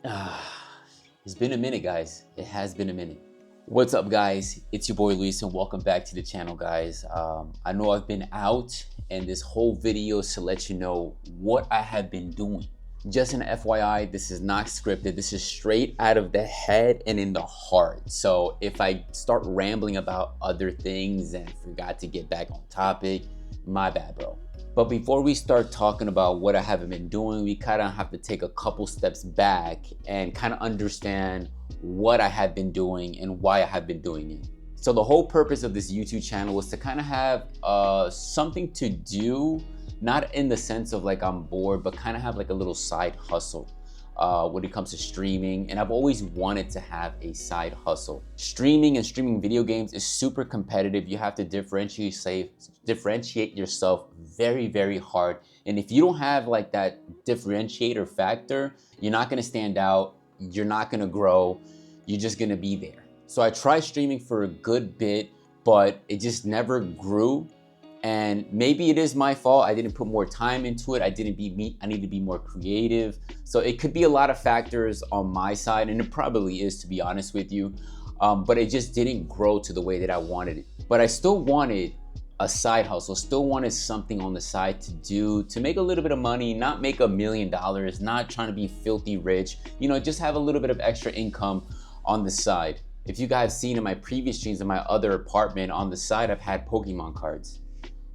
It's been a minute, guys. It has been a minute. What's up, guys? It's your boy Luis, and welcome back to the channel, guys. I know I've been out, and this whole video is to let you know what I have been doing. Just an FYI, this is not scripted. This is straight out of the head and in the heart. So if I start rambling about other things and forgot to get back on topic, my bad, bro. But before we start talking about what I haven't been doing, we kind of have to take a couple steps back and kind of understand what I have been doing and why I have been doing it. So the whole purpose of this YouTube channel was to kind of have something to do, not in the sense of like I'm bored, but kind of have like a little side hustle when it comes to streaming. And I've always wanted to have a side hustle. Streaming and streaming video games is super competitive. You have to differentiate yourself very, very hard. And if you don't have like that differentiator factor, you're not gonna stand out, you're not gonna grow, you're just gonna be there. So I tried streaming for a good bit, but it just never grew. And maybe it is my fault. I didn't put more time into it. I need to be more creative. So it could be a lot of factors on my side, and it probably is, to be honest with you. But it just didn't grow to the way that I wanted it. But I still wanted a side hustle, still wanted something on the side to do, to make a little bit of money, not make $1 million, not trying to be filthy rich, you know, just have a little bit of extra income on the side. If you guys seen in my previous streams in my other apartment, on the side, I've had Pokemon cards.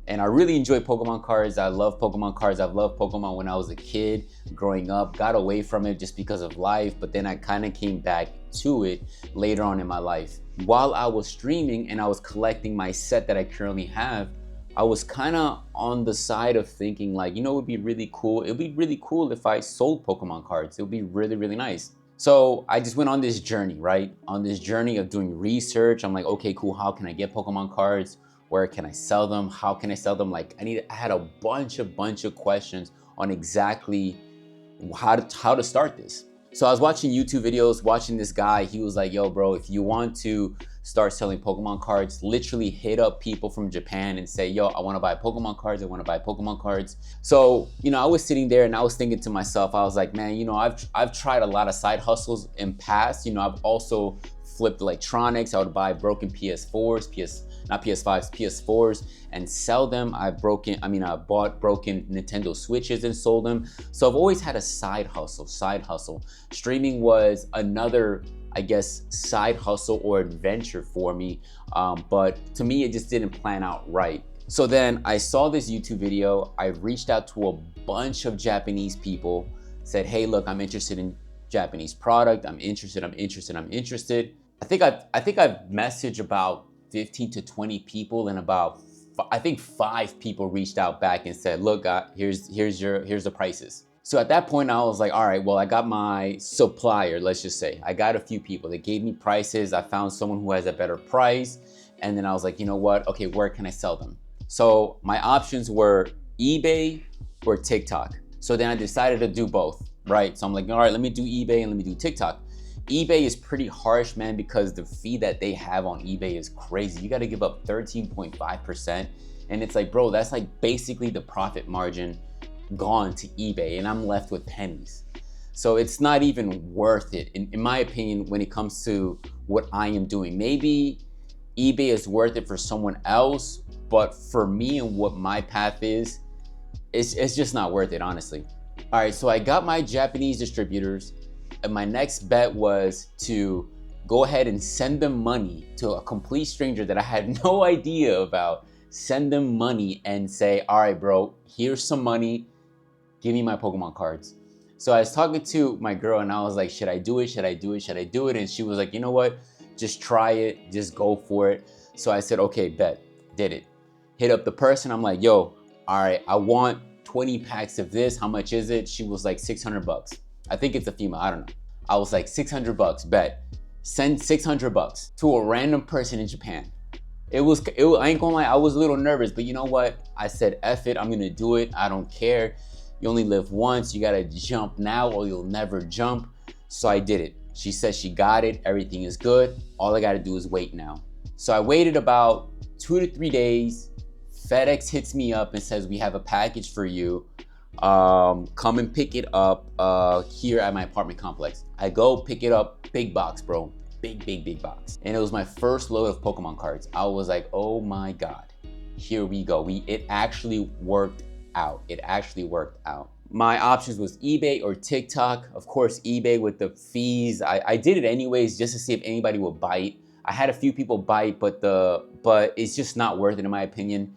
And I really enjoy Pokemon cards. I love Pokemon cards. I've loved Pokemon when I was a kid, growing up, got away from it just because of life, but then I kind of came back to it later on in my life. While I was streaming and I was collecting my set that I currently have, I was kind of on the side of thinking like, you know, it would be really cool. It would be really cool if I sold Pokemon cards. It would be really, really nice. So I just went on this journey, right? On this journey of doing research. I'm like, okay, cool. How can I get Pokemon cards? Where can I sell them? How can I sell them? Like I had a bunch of questions on exactly how to start this. So I was watching YouTube videos, watching this guy. He was like, yo, bro, if you want to start selling Pokemon cards, literally hit up people from Japan and say, yo, I want to buy Pokemon cards. I want to buy Pokemon cards. So, you know, I was sitting there and I was thinking to myself, I was like, man, you know, I've tried a lot of side hustles in past. You know, I've also flipped electronics. I would buy broken PS4s, not PS5s, PS4s, and sell them. I bought broken Nintendo Switches and sold them. So I've always had a side hustle. Streaming was another, I guess, side hustle or adventure for me. But to me, it just didn't plan out right. So then I saw this YouTube video. I reached out to a bunch of Japanese people, said, hey, look, I'm interested in Japanese product. I'm interested. I think I've messaged about 15 to 20 people, and about I think 5 people reached out back and said, look, here's the prices. So at that point I was like, all right, well, I got my supplier, let's just say. I got a few people that gave me prices. I found someone who has a better price, and then I was like, you know what? Okay, where can I sell them? So my options were eBay or TikTok. So then I decided to do both, right? So I'm like, all right, let me do eBay and let me do TikTok. eBay is pretty harsh, man, because the fee that they have on eBay is crazy. You got to give up 13.5%. And it's like, bro, that's like basically the profit margin gone to eBay, and I'm left with pennies. So it's not even worth it, in my opinion, when it comes to what I am doing. Maybe eBay is worth it for someone else, but for me and what my path is, it's just not worth it, honestly. All right, so I got my Japanese distributors. And my next bet was to go ahead and send them money to a complete stranger that I had no idea about. Send them money and say, all right, bro, here's some money. Give me my Pokemon cards. So I was talking to my girl and I was like, should I do it? And she was like, you know what? Just try it. Just go for it. So I said, okay, bet. Did it. Hit up the person. I'm like, yo, all right, I want 20 packs of this. How much is it? She was like $600. I think it's a female, I don't know. I was like, $600, bet. Send $600 to a random person in Japan. I ain't gonna lie, I was a little nervous, but you know what? I said, F it, I'm gonna do it. I don't care. You only live once. You gotta jump now or you'll never jump. So I did it. She said she got it. Everything is good. All I gotta do is wait now. So I waited about 2 to 3 days. FedEx hits me up and says, we have a package for you. come and pick it up here at my apartment complex. I go pick it up, big box, bro. Big box. And it was my first load of Pokemon cards. I was like, oh my God, here we go. It actually worked out. It actually worked out. My options was eBay or TikTok. Of course, eBay with the fees. I did it anyways just to see if anybody would bite. I had a few people bite, but it's just not worth it in my opinion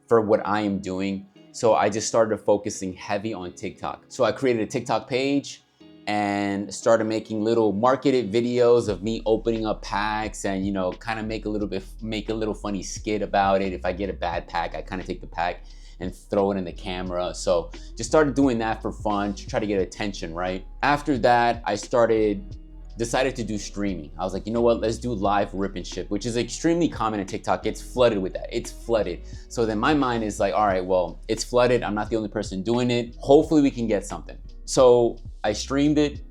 for what I am doing. So I just started focusing heavy on TikTok. So I created a TikTok page and started making little marketed videos of me opening up packs and, you know, kind of make a little funny skit about it. If I get a bad pack, I kind of take the pack and throw it in the camera. So just started doing that for fun to try to get attention, right? After that, I decided to do streaming. I was like, you know what, let's do live rip and ship, which is extremely common in TikTok. It's flooded with that, it's flooded. So then my mind is like, all right, well, it's flooded. I'm not the only person doing it. Hopefully we can get something. So I streamed it,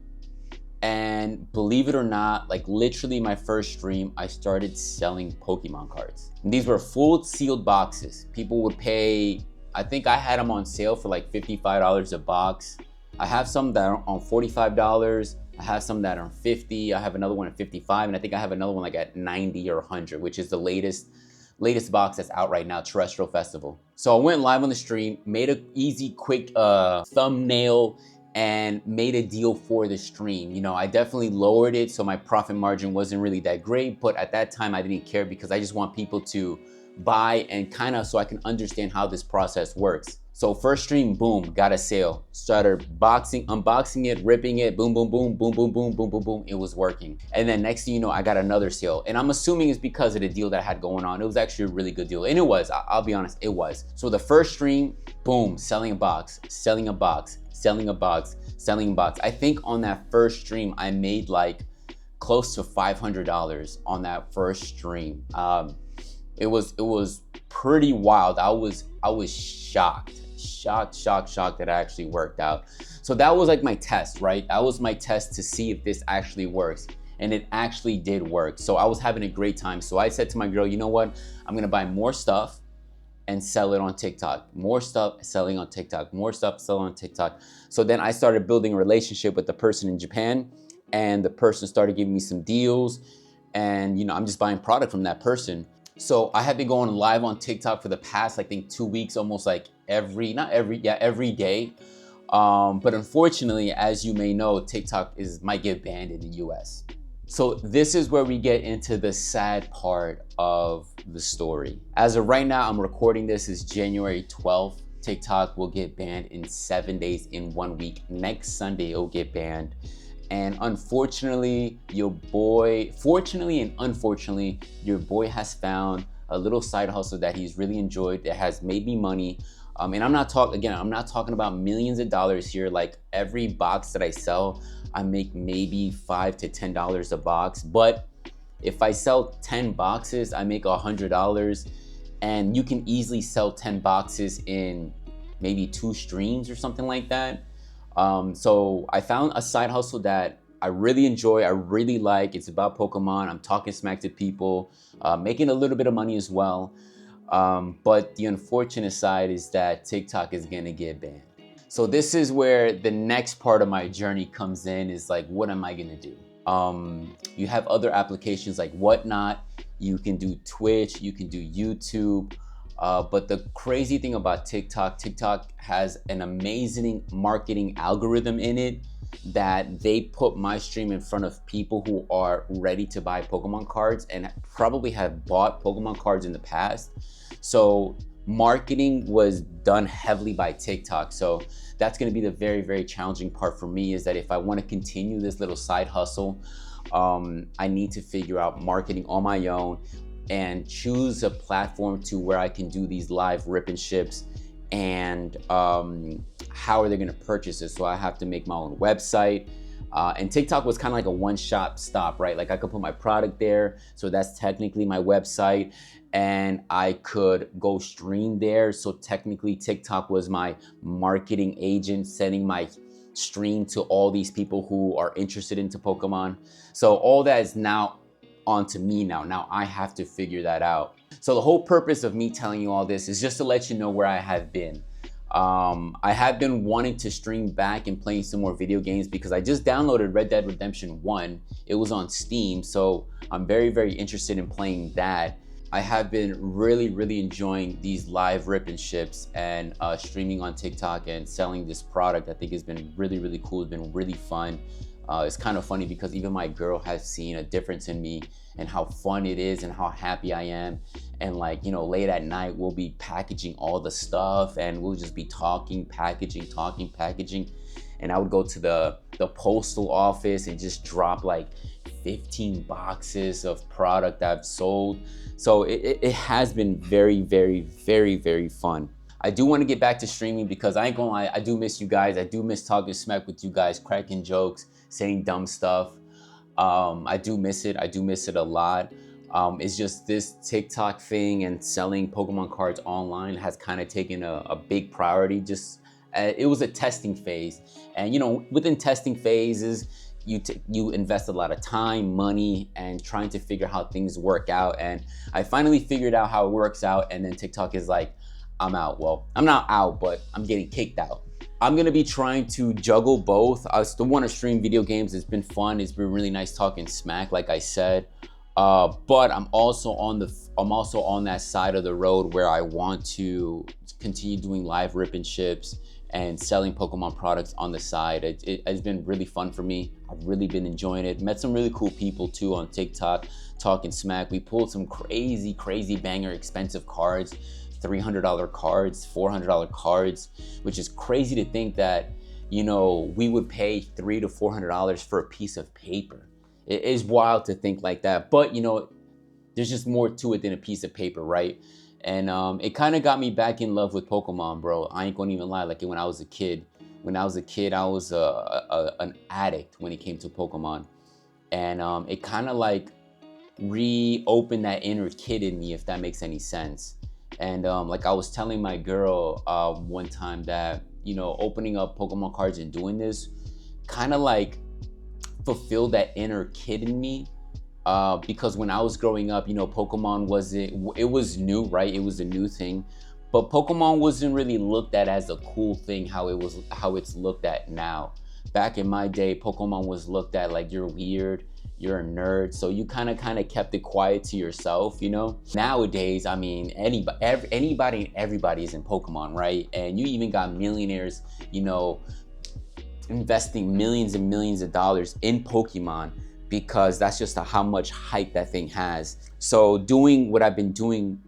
and believe it or not, like literally my first stream, I started selling Pokemon cards. And these were full sealed boxes. People would pay, I think I had them on sale for like $55 a box. I have some that are on $45. I have some that are on $50. I have another one at $55, and I think I have another one like at $90 or $100, which is the latest box that's out right now, Terrestrial Festival. So I went live on the stream, made an easy, quick thumbnail, and made a deal for the stream. You know, I definitely lowered it, so my profit margin wasn't really that great, but at that time I didn't care because I just want people to buy and kind of so I can understand how this process works. So first stream, boom, got a sale. Started unboxing it, ripping it, boom, boom, boom, boom, boom, boom, boom, boom, boom. It was working. And then next thing you know, I got another sale. And I'm assuming it's because of the deal that I had going on. It was actually a really good deal. And it was, I'll be honest, it was. So the first stream, boom, selling a box, selling a box, selling a box, selling a box. I think on that first stream, I made like close to $500 on that first stream. It was pretty wild. I was shocked that it actually worked out. So that was like my test, right? That was my test to see if this actually works. And it actually did work. So I was having a great time. So I said to my girl, you know what? I'm gonna buy more stuff and sell it on TikTok. More stuff selling on TikTok, more stuff selling on TikTok. So then I started building a relationship with the person in Japan, and the person started giving me some deals, and you know, I'm just buying product from that person. So I have been going live on TikTok for the past, I think 2 weeks, almost like every day. But unfortunately, as you may know, TikTok might get banned in the US. So this is where we get into the sad part of the story. As of right now, I'm recording this is January 12th. TikTok will get banned in 7 days, in 1 week. Next Sunday, it'll get banned. And unfortunately, fortunately and unfortunately, your boy has found a little side hustle that he's really enjoyed, that has made me money. And I'm not talking about millions of dollars here. Like every box that I sell, I make maybe $5 to $10 a box. But if I sell 10 boxes, I make $100. And you can easily sell 10 boxes in maybe 2 streams or something like that. So I found a side hustle that I really enjoy, I really like. It's about Pokemon. I'm talking smack to people, making a little bit of money as well. But the unfortunate side is that TikTok is gonna get banned. So this is where the next part of my journey comes in, is like, what am I gonna do? You have other applications like Whatnot, you can do Twitch, you can do YouTube. But the crazy thing about TikTok has an amazing marketing algorithm in it, that they put my stream in front of people who are ready to buy Pokemon cards and probably have bought Pokemon cards in the past. So marketing was done heavily by TikTok. So that's going to be the very, very challenging part for me, is that if I want to continue this little side hustle, I need to figure out marketing on my own and choose a platform to where I can do these live rip and ships. And how are they going to purchase it? So I have to make my own website. And TikTok was kind of like a one-shot stop, right? Like I could put my product there, so that's technically my website, and I could go stream there. So technically TikTok was my marketing agent, sending my stream to all these people who are interested into Pokemon. So all that is now onto me now. Now I have to figure that out. So the whole purpose of me telling you all this is just to let you know where I have been. I have been wanting to stream back and playing some more video games because I just downloaded Red Dead Redemption 1. It was on Steam, so I'm very, very interested in playing that. I have been really enjoying these live rip and ships and streaming on TikTok and selling this product. I think it's been really cool. It's been really fun. It's kind of funny because even my girl has seen a difference in me and how fun it is and how happy I am. And like, you know, late at night, we'll be packaging all the stuff and we'll just be talking, packaging. And I would go to the postal office and just drop like 15 boxes of product I've sold. So it has been very fun. I do want to get back to streaming because I ain't gonna lie, I do miss you guys. I do miss talking smack with you guys, cracking jokes, saying dumb stuff. I do miss it. I do miss it a lot. It's just this TikTok thing and selling Pokemon cards online has kind of taken a big priority. Just it was a testing phase, and you know, within testing phases, you invest a lot of time, money, and trying to figure how things work out. And I finally figured out how it works out, and then TikTok is like, I'm out. Well, I'm not out, but I'm getting kicked out. I'm gonna be trying to juggle both. I still want to stream video games. It's been fun. It's been really nice talking smack, like I said. But I'm also on that side of the road where I want to continue doing live rip and ships and selling Pokemon products on the side. It's been really fun for me. I've really been enjoying it. Met some really cool people too on TikTok talking smack. We pulled some crazy banger expensive cards, $300 cards, $400 cards, which is crazy to think that, you know, we would pay $300 to $400 for a piece of paper. It is wild to think like that, but you know, there's just more to it than a piece of paper, right? And it kind of got me back in love with Pokemon, bro. I ain't gonna even lie. Like when I was a kid, I was an addict when it came to Pokemon, and it kind of like reopened that inner kid in me, if that makes any sense. And like I was telling my girl one time that, you know, opening up Pokemon cards and doing this kind of like fulfilled that inner kid in me. Because when I was growing up, you know, Pokemon it was new, right? It was a new thing, but Pokemon wasn't really looked at as a cool thing how it's looked at now. Back in my day, Pokemon was looked at like you're weird, you're a nerd, so you kind of kept it quiet to yourself, you know? Nowadays, I mean, anybody and everybody is in Pokemon, right? And you even got millionaires, you know, investing millions and millions of dollars in Pokemon, because that's just how much hype that thing has. So doing what I've been doing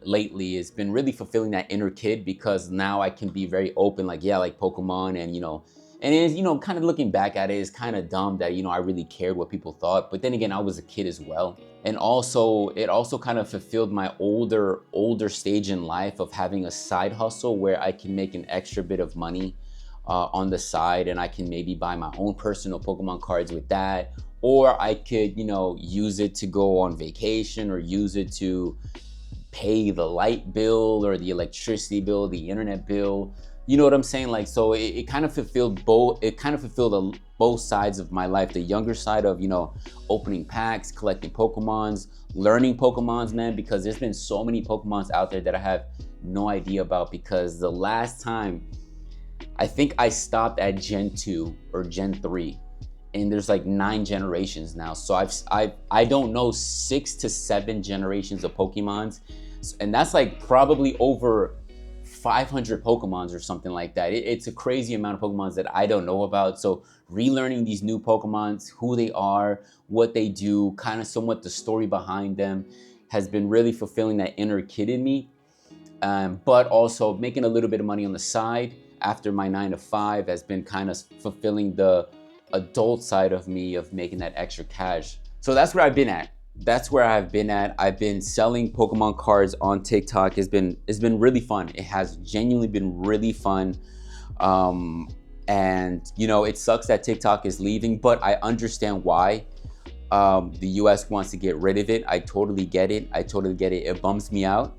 lately has been really fulfilling that inner kid, because now I can be very open, like, yeah, like Pokemon, and you know, and it's, you know, kind of looking back at it, it's kind of dumb that, you know, I really cared what people thought, but then again, I was a kid as well. And also, it also kind of fulfilled my older stage in life of having a side hustle where I can make an extra bit of money on the side, and I can maybe buy my own personal Pokemon cards with that. Or I could, you know, use it to go on vacation, or use it to pay the light bill or the electricity bill, the internet bill. You know what I'm saying? Like, so it kind of fulfilled both. It kind of fulfilled both sides of my life. The younger side of, you know, opening packs, collecting Pokemons, learning Pokemons, man, because there's been so many Pokemons out there that I have no idea about. Because the last time, I think I stopped at Gen 2 or Gen 3. And there's like 9 generations now, so I don't know 6 to 7 generations of Pokemons, and that's like probably over 500 Pokemons or something like that. It's a crazy amount of Pokemons that I don't know about. So relearning these new Pokemons, who they are, what they do, kind of somewhat the story behind them, has been really fulfilling that inner kid in me. But also making a little bit of money on the side after my 9 to 5 has been kind of fulfilling the adult side of me of making that extra cash. So that's where I've been at. I've been selling Pokemon cards on TikTok. It's been really fun. It has genuinely been really fun. And you know, it sucks that TikTok is leaving, but I understand why. The US wants to get rid of it. I totally get it. It bums me out.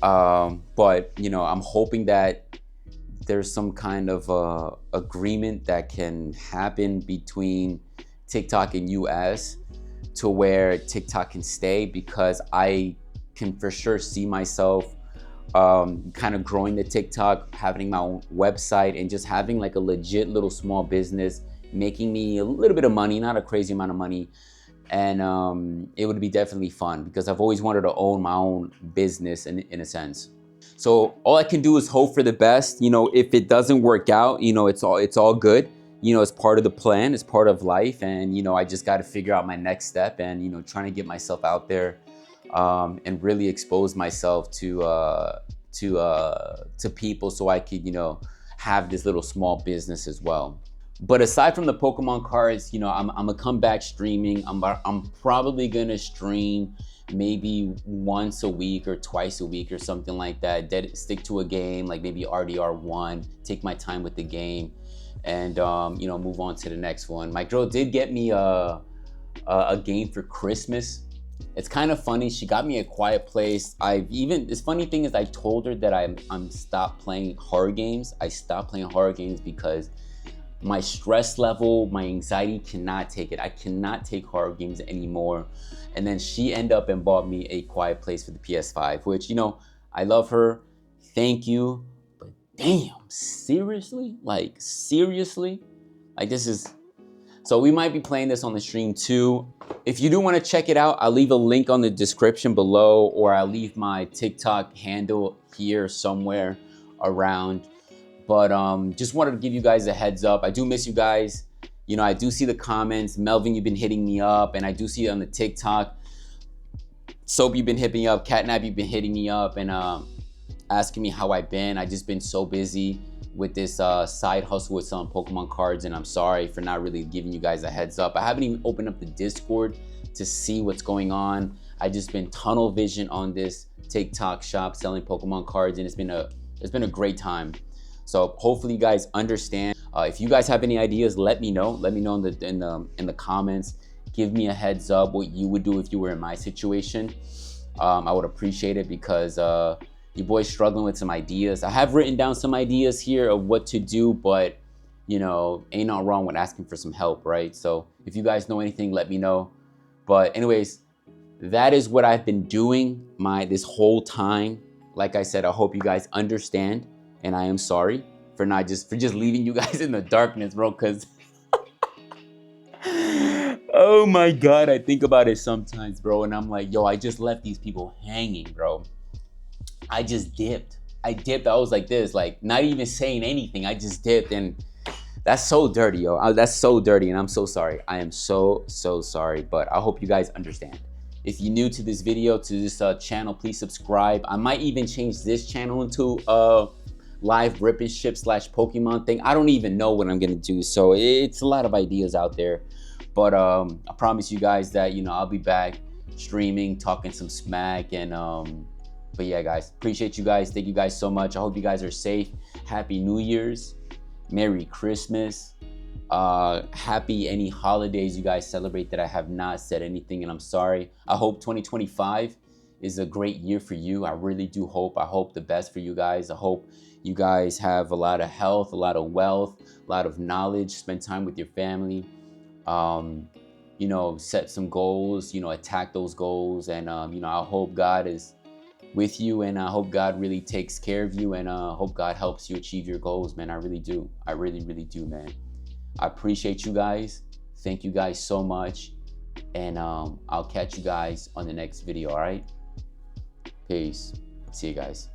But you know, I'm hoping that there's some kind of agreement that can happen between TikTok and US to where TikTok can stay, because I can for sure see myself kind of growing the TikTok, having my own website, and just having like a legit little small business, making me a little bit of money, not a crazy amount of money. And it would be definitely fun because I've always wanted to own my own business in a sense. So all I can do is hope for the best. You know, if it doesn't work out, you know, it's all good. You know, it's part of the plan, it's part of life. And, you know, I just got to figure out my next step and, you know, trying to get myself out there and really expose myself to people so I could, you know, have this little small business as well. But aside from the Pokemon cards, you know, I'm gonna come back streaming. I'm probably gonna stream maybe once a week or twice a week or something like that. Stick to a game, like maybe RDR1, take my time with the game, and you know, move on to the next one. My girl did get me a game for Christmas. It's kind of funny. She got me A Quiet Place. This funny thing is I told her that I'm stopped playing horror games. I stopped playing horror games because my stress level, my anxiety cannot take it. I cannot take horror games anymore. And then she ended up and bought me A Quiet Place for the PS5, which, you know, I love her. Thank you. But damn, seriously? Like, seriously? Like, this is... So we might be playing this on the stream too. If you do want to check it out, I'll leave a link on the description below, or I'll leave my TikTok handle here somewhere around. But just wanted to give you guys a heads up. I do miss you guys. You know, I do see the comments. Melvin, you've been hitting me up, and I do see it on the TikTok. Soap, you've been hitting me up. Catnap, you've been hitting me up and asking me how I've been. I just been so busy with this side hustle with selling Pokemon cards, and I'm sorry for not really giving you guys a heads up. I haven't even opened up the Discord to see what's going on. I just been tunnel vision on this TikTok shop selling Pokemon cards, and it's been a great time. So hopefully you guys understand. If you guys have any ideas, let me know. Let me know in the comments. Give me a heads up what you would do if you were in my situation. I would appreciate it because your boy's struggling with some ideas. I have written down some ideas here of what to do, but you know, ain't not wrong with asking for some help, right? So if you guys know anything, let me know. But anyways, that is what I've been doing this whole time. Like I said, I hope you guys understand, and I am sorry for just leaving you guys in the darkness, bro, because oh my God, I think about it sometimes, bro, and I'm like, yo, I just left these people hanging, bro. I just dipped. I was like this, like not even saying anything. I just dipped, and that's so dirty, yo. That's so dirty, and I'm so sorry. I am so sorry, but I hope you guys understand. If you're new to this video, to this channel, please subscribe. I might even change this channel into a live rip and ship / Pokemon thing. I don't even know what I'm gonna do, so it's a lot of ideas out there. But I promise you guys that, you know, I'll be back streaming, talking some smack, and but yeah, guys, appreciate you guys. Thank you guys so much. I hope you guys are safe. Happy New Year's. Merry Christmas. Happy any holidays you guys celebrate that I have not said anything, and I'm sorry. I hope 2025 is a great year for you. I really do hope. I hope the best for you guys. I hope you guys have a lot of health, a lot of wealth, a lot of knowledge, spend time with your family. You know, set some goals, you know, attack those goals, and you know, I hope God is with you, and I hope God really takes care of you, and hope God helps you achieve your goals, man. I really do. I really do, man. I appreciate you guys. Thank you guys so much, and I'll catch you guys on the next video. All right, peace. See you guys.